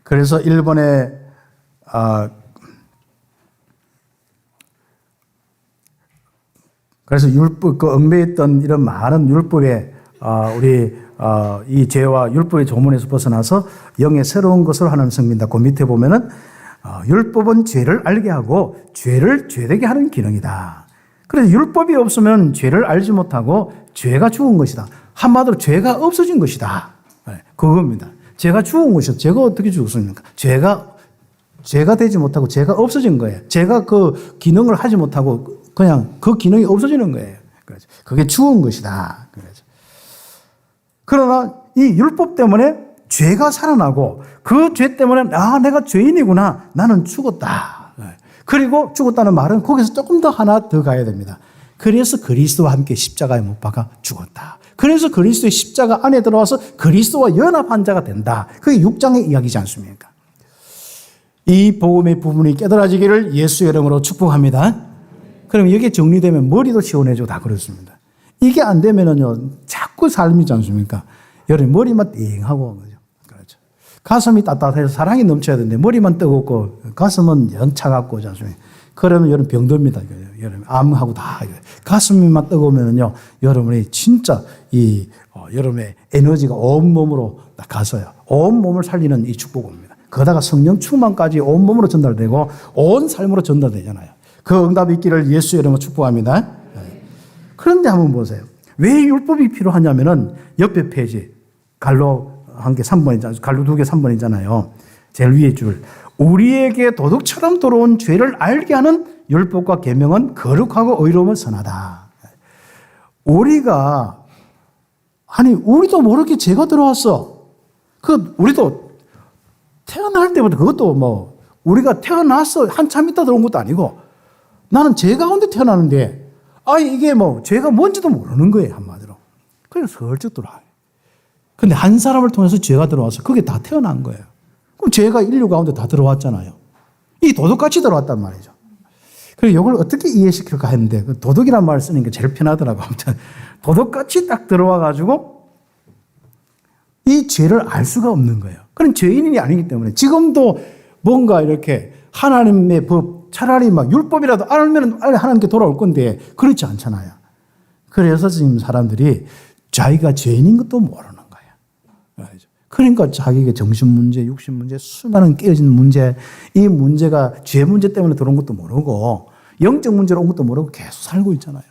그래서 일본의 그래서 율법, 그 얽매였던 이런 많은 율법에, 이 죄와 율법의 조문에서 벗어나서 영의 새로운 것을 하나님 섬긴다. 그 밑에 보면은, 율법은 죄를 알게 하고 죄를 죄되게 하는 기능이다. 그래서 율법이 없으면 죄를 알지 못하고 죄가 죽은 것이다. 한마디로 죄가 없어진 것이다. 그겁니다. 죄가 죽은 것이다. 죄가 어떻게 죽었습니까? 죄가 되지 못하고 죄가 없어진 거예요. 죄가 그 기능을 하지 못하고 그냥 그 기능이 없어지는 거예요. 그게 죽은 것이다. 그러나 이 율법 때문에 죄가 살아나고 그 죄 때문에 내가 죄인이구나. 나는 죽었다. 그리고 죽었다는 말은 거기서 조금 더 하나 더 가야 됩니다. 그래서 그리스도와 함께 십자가에 못 박아 죽었다. 그래서 그리스도의 십자가 안에 들어와서 그리스도와 연합한 자가 된다. 그게 6장의 이야기지 않습니까? 이 복음의 부분이 깨달아지기를 예수의 이름으로 축복합니다. 그럼 이게 정리되면 머리도 시원해지고 다 그렇습니다. 이게 안 되면은요, 자꾸 삶이지 않습니까? 여러분, 머리만 띵하고, 그렇죠. 가슴이 따뜻해서 사랑이 넘쳐야 되는데, 머리만 뜨겁고, 가슴은 영 차갑고, 그렇지 않습니까? 그러면 여러분 병듭니다. 여러분, 암하고 다. 가슴만 뜨거우면은요, 여러분이 진짜 여러분의 에너지가 온몸으로 가서요, 온몸을 살리는 이 축복입니다. 거기다가 성령 충만까지 온몸으로 전달되고, 온 삶으로 전달되잖아요. 그 응답이 있기를 예수의 이름으로 축복합니다. 그런데 한번 보세요. 왜 율법이 필요하냐면은 옆에 페이지 갈로 한 개 3번이잖아요. 갈로 2개 3번이잖아요. 제일 위에 줄. 우리에게 도둑처럼 들어온 죄를 알게 하는 율법과 계명은 거룩하고 의로움은 선하다. 우리도 모르게 죄가 들어왔어. 우리도 태어날 때부터 그것도 우리가 태어나서 한참 있다 들어온 것도 아니고 나는 죄 가운데 태어나는데, 이게 죄가 뭔지도 모르는 거예요, 한마디로. 그래서 슬쩍 들어와요. 근데 한 사람을 통해서 죄가 들어와서 그게 다 태어난 거예요. 그럼 죄가 인류 가운데 다 들어왔잖아요. 이 도둑같이 들어왔단 말이죠. 그래서 이걸 어떻게 이해시킬까 했는데, 도둑이란 말을 쓰는 게 제일 편하더라고요. 아무튼, 도둑같이 딱 들어와가지고, 이 죄를 알 수가 없는 거예요. 그런 죄인이 아니기 때문에, 지금도 뭔가 이렇게 하나님의 법, 차라리 율법이라도 알면 하나님께 돌아올 건데 그렇지 않잖아요. 그래서 지금 사람들이 자기가 죄인인 것도 모르는 거예요. 그러니까 자기가 정신 문제, 육신 문제, 수많은 깨어진 문제, 이 문제가 죄 문제 때문에 들어온 것도 모르고 영적 문제로 온 것도 모르고 계속 살고 있잖아요.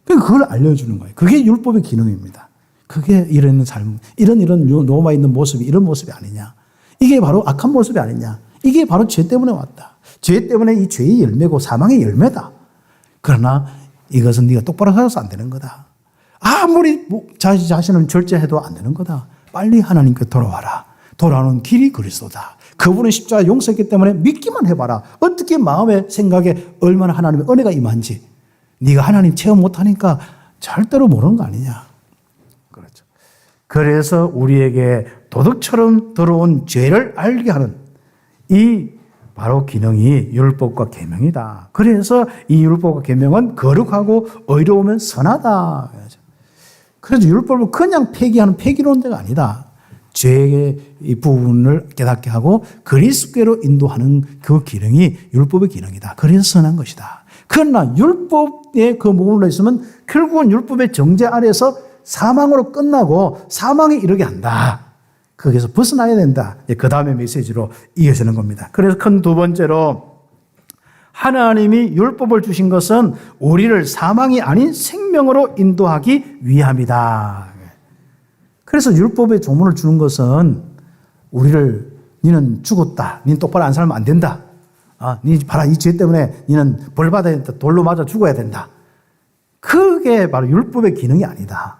그러니까 그걸 알려주는 거예요. 그게 율법의 기능입니다. 그게 이런 삶, 이런 로마에 있는 모습이 이런 모습이 아니냐. 이게 바로 악한 모습이 아니냐. 이게 바로 죄 때문에 왔다. 죄 때문에 이 죄의 열매고 사망의 열매다. 그러나 이것은 네가 똑바로 살아서 안 되는 거다. 아무리 자신을 절제해도 안 되는 거다. 빨리 하나님께 돌아와라. 돌아오는 길이 그리스도다. 그분은 십자가 용서했기 때문에 믿기만 해봐라. 어떻게 마음의 생각에 얼마나 하나님의 은혜가 임한지. 네가 하나님 체험 못하니까 절대로 모르는 거 아니냐. 그렇죠. 그래서 우리에게 도둑처럼 들어온 죄를 알게 하는 이 바로 기능이 율법과 계명이다. 그래서 이 율법과 계명은 거룩하고 의로우면 선하다. 그래서 율법을 그냥 폐기하는 폐기론자가 아니다. 죄의 이 부분을 깨닫게 하고 그리스도께로 인도하는 그 기능이 율법의 기능이다. 그래서 선한 것이다. 그러나 율법에 그 머물러 있으면 결국은 율법의 정죄 아래서 사망으로 끝나고 사망에 이르게 한다. 거기서 벗어나야 된다. 그 다음에 메시지로 이어지는 겁니다. 그래서 큰 두 번째로 하나님이 율법을 주신 것은 우리를 사망이 아닌 생명으로 인도하기 위함이다. 그래서 율법의 조문을 주는 것은 우리를 니는 죽었다. 니는 똑바로 안 살면 안 된다. 니 봐라, 이 죄 때문에 니는 벌 받아야 된다. 돌로 맞아 죽어야 된다. 그게 바로 율법의 기능이 아니다.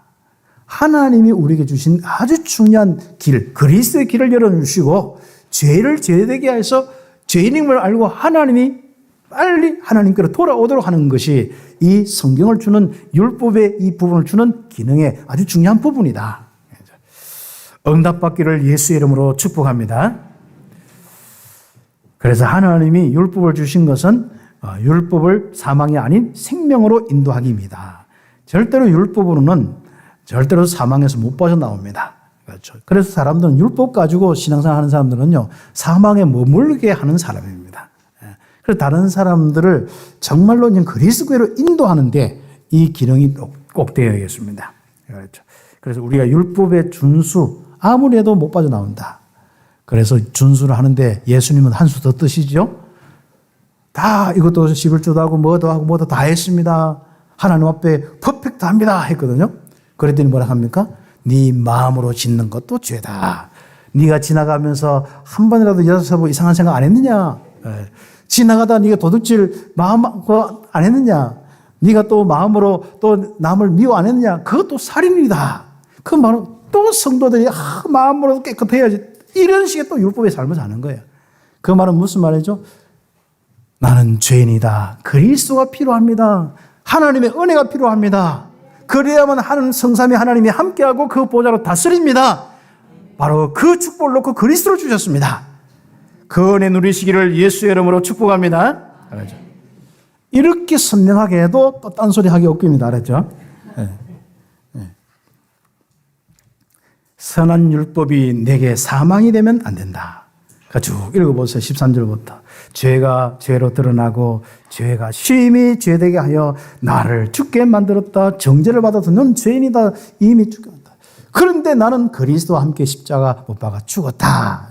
하나님이 우리에게 주신 아주 중요한 길, 그리스도의 길을 열어주시고 죄를 제되게 해서 죄인임을 알고 하나님이 빨리 하나님께로 돌아오도록 하는 것이 이 성경을 주는 율법의 이 부분을 주는 기능의 아주 중요한 부분이다. 응답받기를 예수의 이름으로 축복합니다. 그래서 하나님이 율법을 주신 것은 율법을 사망이 아닌 생명으로 인도하기입니다. 절대로 율법으로는 절대로 사망에서 못 빠져나옵니다. 그렇죠. 그래서 사람들은 율법 가지고 신앙생활 하는 사람들은요, 사망에 머물게 하는 사람입니다. 그래서 다른 사람들을 정말로 그리스도로 인도하는데 이 기능이 꼭 되어야겠습니다. 그렇죠. 그래서 우리가 율법의 준수, 아무리 해도 못 빠져나온다. 그래서 준수를 하는데 예수님은 한 수 더 뜨시죠? 다 이것도 11조도 하고 뭐도 다 했습니다. 하나님 앞에 퍼펙트합니다 했거든요. 그랬더니 뭐라 합니까? 네 마음으로 짓는 것도 죄다. 네가 지나가면서 한 번이라도 여자서 이상한 생각 안 했느냐? 지나가다 네가 도둑질 마음 안 했느냐? 네가 또 마음으로 또 남을 미워 안 했느냐? 그것도 살인이다. 그 말은 또 성도들이 마음으로 깨끗해야지. 이런 식의 또 율법의 삶을 사는 거예요. 그 말은 무슨 말이죠? 나는 죄인이다. 그리스도가 필요합니다. 하나님의 은혜가 필요합니다. 그래야만 하는 성삼위 하나님이 함께하고 그 보좌로 다스립니다. 바로 그 축복을 놓고 그리스도를 주셨습니다. 그 은혜 누리시기를 예수의 이름으로 축복합니다. 알았죠? 이렇게 선명하게 해도 또 딴소리 하기 없습니다. 알았죠? 네. 선한 율법이 내게 사망이 되면 안 된다. 쭉 읽어보세요. 13절부터. 죄가 죄로 드러나고 죄가 심히 죄되게 하여 나를 죽게 만들었다. 정죄를 받아서 넌 죄인이다. 이미 죽었다. 그런데 나는 그리스도와 함께 십자가 못 박아 죽었다.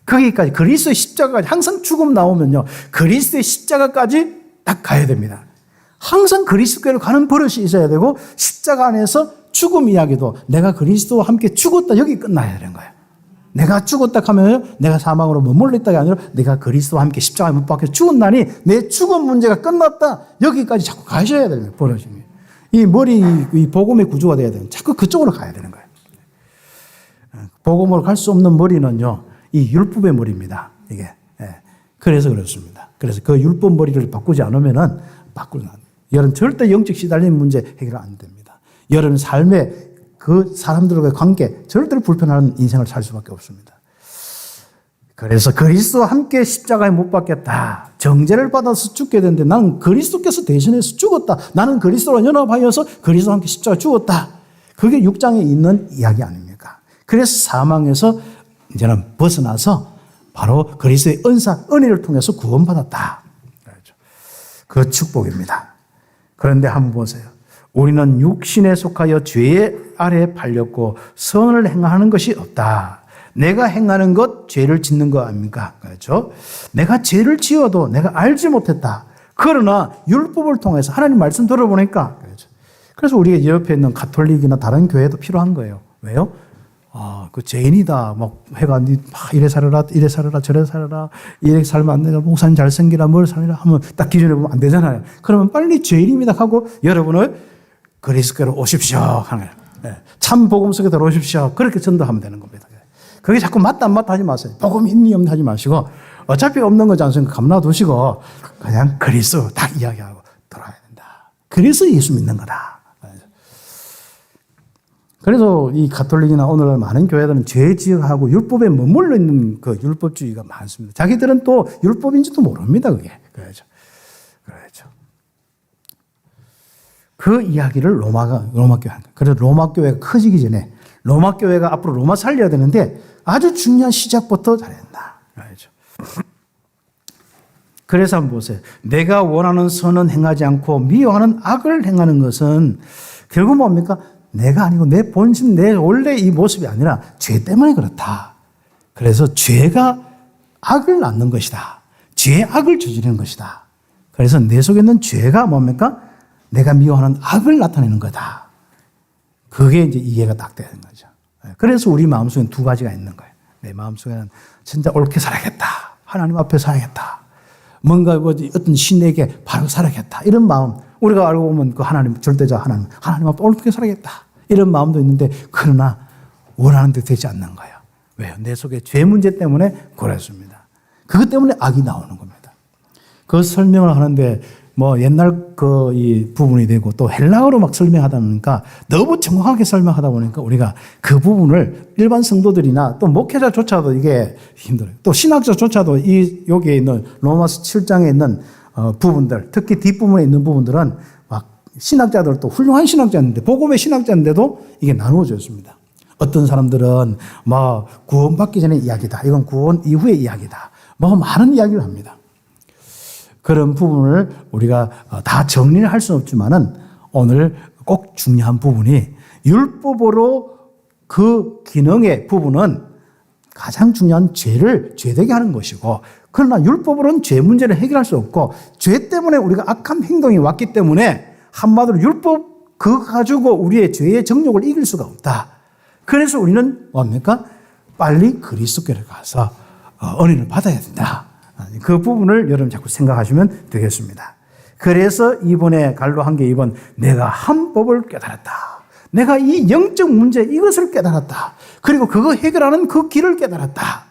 거기까지 그리스도의 십자가까지 항상 죽음 나오면요. 그리스도의 십자가까지 딱 가야 됩니다. 항상 그리스도께로 가는 버릇이 있어야 되고 십자가 안에서 죽음 이야기도 내가 그리스도와 함께 죽었다. 여기 끝나야 되는 거예요. 내가 죽었다 하면 내가 사망으로 머물러 있다가 아니라 내가 그리스도와 함께 십자가에 못 박혀 죽었나니 내 죽음 문제가 끝났다. 여기까지 자꾸 가셔야 되는 거예요. 버릇이. 이 머리, 이 복음의 구조가 돼야 되는 자꾸 그쪽으로 가야 되는 거예요. 복음으로 갈 수 없는 머리는요. 이 율법의 머리입니다. 이게. 그래서 그렇습니다. 그래서 그 율법 머리를 바꾸지 않으면은 여러분 절대 영적 시달림 문제 해결 안 됩니다. 여러분 삶에 그 사람들과의 관계 절대로 불편한 인생을 살 수밖에 없습니다. 그래서 그리스도와 함께 십자가에 못 박겠다. 정죄를 받아서 죽게 되는데 나는 그리스도께서 대신해서 죽었다. 나는 그리스도와 연합하여서 그리스도와 함께 십자가에 죽었다. 그게 6장에 있는 이야기 아닙니까? 그래서 사망에서 이제는 벗어나서 바로 그리스도의 은혜를 통해서 구원받았다. 그 축복입니다. 그런데 한번 보세요. 우리는 육신에 속하여 죄의 아래에 팔렸고 선을 행하는 것이 없다. 내가 행하는 것 죄를 짓는 거 아닙니까? 그렇죠? 내가 죄를 지어도 내가 알지 못했다. 그러나 율법을 통해서 하나님 말씀 들어보니까 그렇죠? 그래서 우리가 옆에 있는 가톨릭이나 다른 교회도 필요한 거예요. 왜요? 그 죄인이다. 막 해가 이래 살아라, 이래 살아라, 저래 살아라, 이래 살면 안 되나, 목사님 잘생기라, 뭘 살리라 하면 딱 기준에 보면 안 되잖아요. 그러면 빨리 죄인입니다 하고 여러분을 그리스도께로 오십시오 하는 거예요. 참 복음 속에 들어오십시오. 그렇게 전도하면 되는 겁니다. 그게 자꾸 맞다 안 맞다 하지 마세요. 복음 있니 없니 하지 마시고 어차피 없는 거지 않습니까? 감놔두시고 그냥 그리스도 딱 이야기하고 돌아야 된다. 그래서 예수 믿는 거다. 그래서 이 가톨릭이나 오늘날 많은 교회들은 죄 지역하고 율법에 머물러 있는 그 율법주의가 많습니다. 자기들은 또 율법인지도 모릅니다. 그게. 그렇죠. 그 이야기를 로마 교회 한 거예요. 그래서 로마 교회가 커지기 전에 로마 교회가 앞으로 로마 살려야 되는데 아주 중요한 시작부터 잘했다. 그렇죠. 그래서 한번 보세요. 내가 원하는 선은 행하지 않고 미워하는 악을 행하는 것은 결국 뭡니까? 내가 아니고 내 본심, 내 원래 이 모습이 아니라 죄 때문에 그렇다. 그래서 죄가 악을 낳는 것이다. 죄의 악을 저지르는 것이다. 그래서 내 속에 있는 죄가 뭡니까? 내가 미워하는 악을 나타내는 거다. 그게 이제 이해가 딱 되는 거죠. 그래서 우리 마음속에는 두 가지가 있는 거예요. 내 마음속에는 진짜 옳게 살아야겠다. 하나님 앞에 살아야겠다. 뭔가 어떤 신에게 바로 살아야겠다. 이런 마음. 우리가 알고 보면 그 하나님, 절대자 하나님 앞에 옳게 살아야겠다. 이런 마음도 있는데, 그러나 원하는 데 되지 않는 거예요. 왜요? 내 속에 죄 문제 때문에 그렇습니다. 그것 때문에 악이 나오는 겁니다. 그 설명을 하는데, 옛날 이 부분이 되고 또 헬라어로 막 설명하다 보니까 너무 정확하게 설명하다 보니까 우리가 그 부분을 일반 성도들이나 또 목회자조차도 이게 힘들어요. 또 신학자조차도 여기에 있는 로마서 7장에 있는 부분들, 특히 뒷부분에 있는 부분들은 막 신학자들 또 훌륭한 신학자인데, 복음의 신학자인데도 이게 나누어져 있습니다. 어떤 사람들은 구원받기 전의 이야기다. 이건 구원 이후의 이야기다. 많은 이야기를 합니다. 그런 부분을 우리가 다 정리를 할 수는 없지만은 오늘 꼭 중요한 부분이 율법으로 그 기능의 부분은 가장 중요한 죄를 죄되게 하는 것이고, 그러나 율법으로는 죄 문제를 해결할 수 없고, 죄 때문에 우리가 악한 행동이 왔기 때문에 한마디로 율법 그거 가지고 우리의 죄의 정욕을 이길 수가 없다. 그래서 우리는 뭡니까? 빨리 그리스도께로 가서 은혜를 받아야 된다. 그 부분을 여러분 자꾸 생각하시면 되겠습니다. 그래서 이번에 갈로 한 게 이번 내가 한 법을 깨달았다. 내가 이 영적 문제 이것을 깨달았다. 그리고 그거 해결하는 그 길을 깨달았다.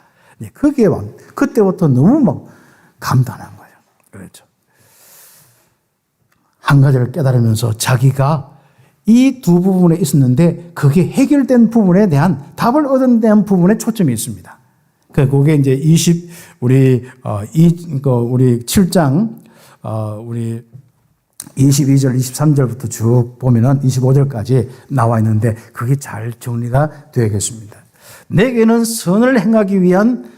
그게 그때부터 너무 감탄한 거예요. 그렇죠. 한 가지를 깨달으면서 자기가 이 두 부분에 있었는데 그게 해결된 부분에 대한 답을 얻은 대한 부분에 초점이 있습니다. 그게 이제 우리 7장, 우리 22절, 23절부터 쭉 보면은 25절까지 나와 있는데 그게 잘 정리가 되겠습니다. 내게는 선을 행하기 위한,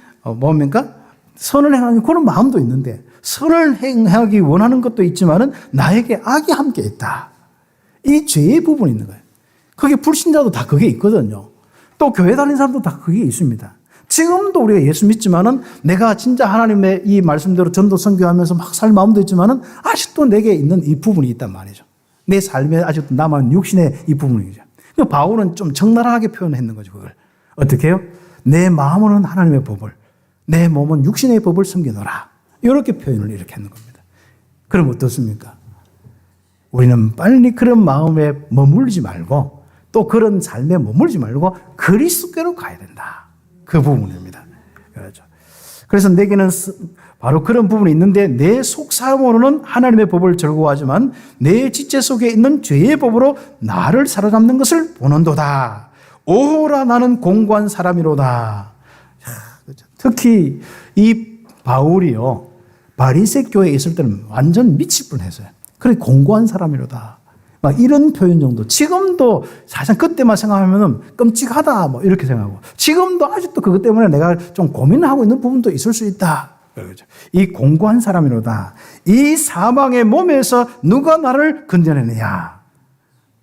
선을 행하기 그런 마음도 있는데, 선을 행하기 원하는 것도 있지만은 나에게 악이 함께 있다. 이 죄의 부분이 있는 거예요. 그게 불신자도 다 그게 있거든요. 또 교회 다니는 사람도 다 그게 있습니다. 지금도 우리가 예수 믿지만은 내가 진짜 하나님의 이 말씀대로 전도 선교하면서 막 살 마음도 있지만은 아직도 내게 있는 이 부분이 있단 말이죠. 내 삶에 아직도 남아있는 육신의 이 부분이죠. 바울은 좀 적나라하게 표현했는 거죠, 그걸. 어떻게 해요? 내 마음은 하나님의 법을, 내 몸은 육신의 법을 섬기노라. 이렇게 표현을 이렇게 하는 겁니다. 그럼 어떻습니까? 우리는 빨리 그런 마음에 머물지 말고 또 그런 삶에 머물지 말고 그리스도께로 가야 된다. 그 부분입니다. 그렇죠. 그래서 내게는 바로 그런 부분이 있는데 내 속사람으로는 하나님의 법을 즐거워하지만 내 지체 속에 있는 죄의 법으로 나를 사로잡는 것을 보는도다. 오호라 나는 공고한 사람이로다. 특히 이 바울이요, 바리새 교회에 있을 때는 완전 미칠 뻔했어요. 그래 공고한 사람이로다. 막 이런 표현 정도. 지금도 사실 그때만 생각하면 끔찍하다 이렇게 생각하고, 지금도 아직도 그것 때문에 내가 좀 고민하고 있는 부분도 있을 수 있다. 그렇죠. 이 공고한 사람이로다. 이 사망의 몸에서 누가 나를 건져내느냐.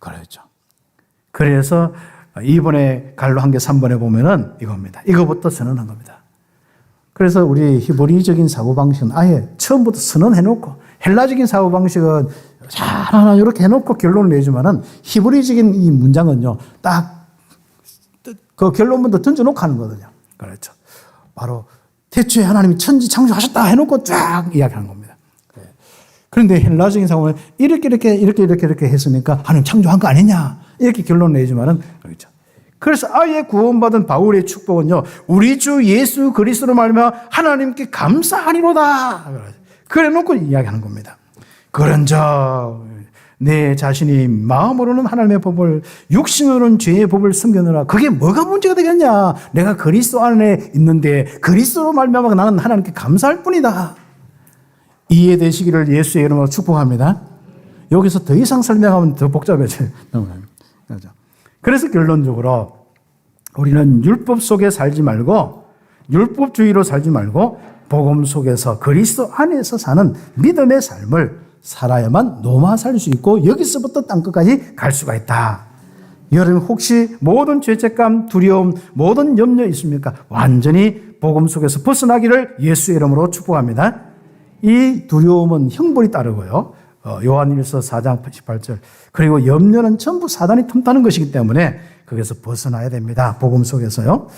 그렇죠. 그래서 이번에 갈로 한 개 3번에 보면은 이겁니다. 이거부터 선언한 겁니다. 그래서 우리 히브리적인 사고방식은 아예 처음부터 선언해놓고, 헬라적인 사고방식은 하나 이렇게 해놓고 결론을 내주면은 히브리적인 이 문장은요, 딱 그 결론부터 던져놓고 하는 거거든요. 그렇죠. 바로 태초에 하나님이 천지 창조하셨다 해놓고 쫙 이야기하는 겁니다. 그런데 헬라적인 사고는 이렇게 했으니까 하나님 창조한 거 아니냐 이렇게 결론을 내주면은 그렇죠. 그래서 아예 구원받은 바울의 축복은요, 우리 주 예수 그리스도로 말미암아 하나님께 감사하리로다. 그래놓고 이야기하는 겁니다. 그런저 내 자신이 마음으로는 하나님의 법을, 육신으로는 죄의 법을 섬겨느라 그게 뭐가 문제가 되겠냐. 내가 그리스도 안에 있는데 그리스도로 말미암아 나는 하나님께 감사할 뿐이다. 이해되시기를 예수의 이름으로 축복합니다. 여기서 더 이상 설명하면 더 복잡해져요. 그래서 결론적으로 우리는 율법 속에 살지 말고, 율법주의로 살지 말고 복음 속에서 그리스도 안에서 사는 믿음의 삶을 살아야만 노마 살 수 있고 여기서부터 땅끝까지 갈 수가 있다. 여러분 혹시 모든 죄책감, 두려움, 모든 염려 있습니까? 완전히 복음 속에서 벗어나기를 예수의 이름으로 축복합니다. 이 두려움은 형벌이 따르고요. 요한일서 4장 18절. 그리고 염려는 전부 사단이 틈타는 것이기 때문에 거기서 벗어나야 됩니다. 복음 속에서요.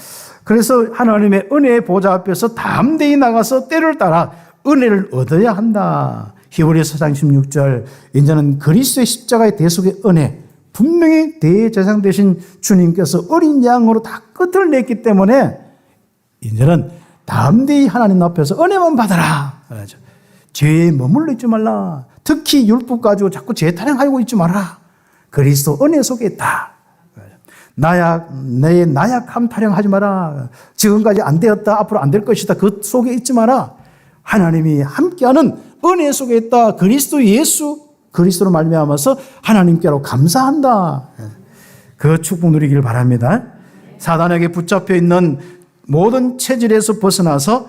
그래서 하나님의 은혜의 보좌 앞에서 담대히 나가서 때를 따라 은혜를 얻어야 한다. 히브리서 4장 16절. 이제는 그리스도의 십자가의 대속의 은혜, 분명히 대제사장 되신 주님께서 어린 양으로 다 끝을 냈기 때문에 이제는 담대히 하나님 앞에서 은혜만 받아라. 죄에 머물러 있지 말라. 특히 율법 가지고 자꾸 죄 타령하고 있지 마라. 그리스도 은혜 속에 있다. 내 나약함 타령하지 마라. 지금까지 안 되었다. 앞으로 안 될 것이다. 그 속에 있지 마라. 하나님이 함께하는 은혜 속에 있다. 그리스도 예수, 그리스도로 말미암아서 하나님께로 감사한다. 그 축복 누리기를 바랍니다. 사단에게 붙잡혀 있는 모든 체질에서 벗어나서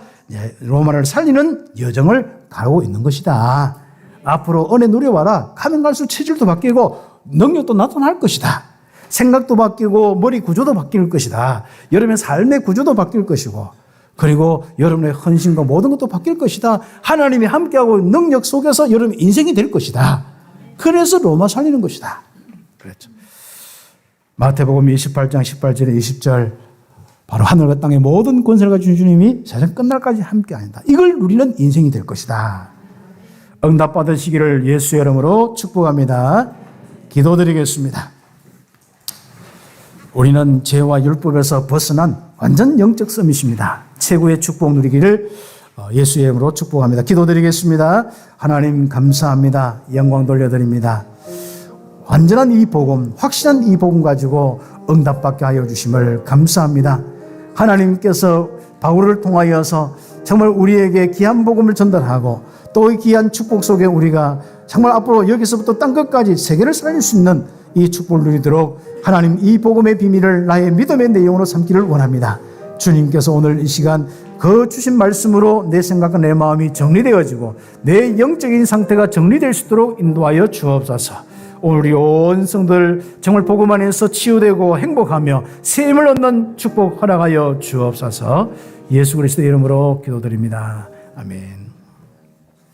로마를 살리는 여정을 가고 있는 것이다. 앞으로 은혜 누려봐라. 가면 갈수록 체질도 바뀌고 능력도 나타날 것이다. 생각도 바뀌고 머리 구조도 바뀔 것이다. 여러분의 삶의 구조도 바뀔 것이고 그리고 여러분의 헌신과 모든 것도 바뀔 것이다. 하나님이 함께하고 능력 속에서 여러분의 인생이 될 것이다. 그래서 로마 살리는 것이다. 그랬죠. 마태복음 28장 18절에 20절 바로 하늘과 땅의 모든 권세를 가진 주님이 세상 끝날까지 함께한다. 이걸 누리는 인생이 될 것이다. 응답 받으시기를 예수의 이름으로 축복합니다. 기도드리겠습니다. 우리는 죄와 율법에서 벗어난 완전 영적 썸이십니다. 최고의 축복 누리기를 예수의 이름으로 축복합니다. 기도드리겠습니다. 하나님 감사합니다. 영광 돌려드립니다. 완전한 이 복음, 확실한 이 복음 가지고 응답받게 하여 주심을 감사합니다. 하나님께서 바울을 통하여서 정말 우리에게 귀한 복음을 전달하고 또 이 귀한 축복 속에 우리가 정말 앞으로 여기서부터 땅끝까지 세계를 살릴 수 있는 이 축복을 누리도록 하나님 이 복음의 비밀을 나의 믿음의 내용으로 삼기를 원합니다. 주님께서 오늘 이 시간 그 주신 말씀으로 내 생각과 내 마음이 정리되어지고 내 영적인 상태가 정리될 수 있도록 인도하여 주옵소서. 오늘 우리 온 성도들 정말 복음 안에서 치유되고 행복하며 셈을 얻는 축복 허락하여 주옵소서. 예수 그리스도의 이름으로 기도드립니다. 아멘.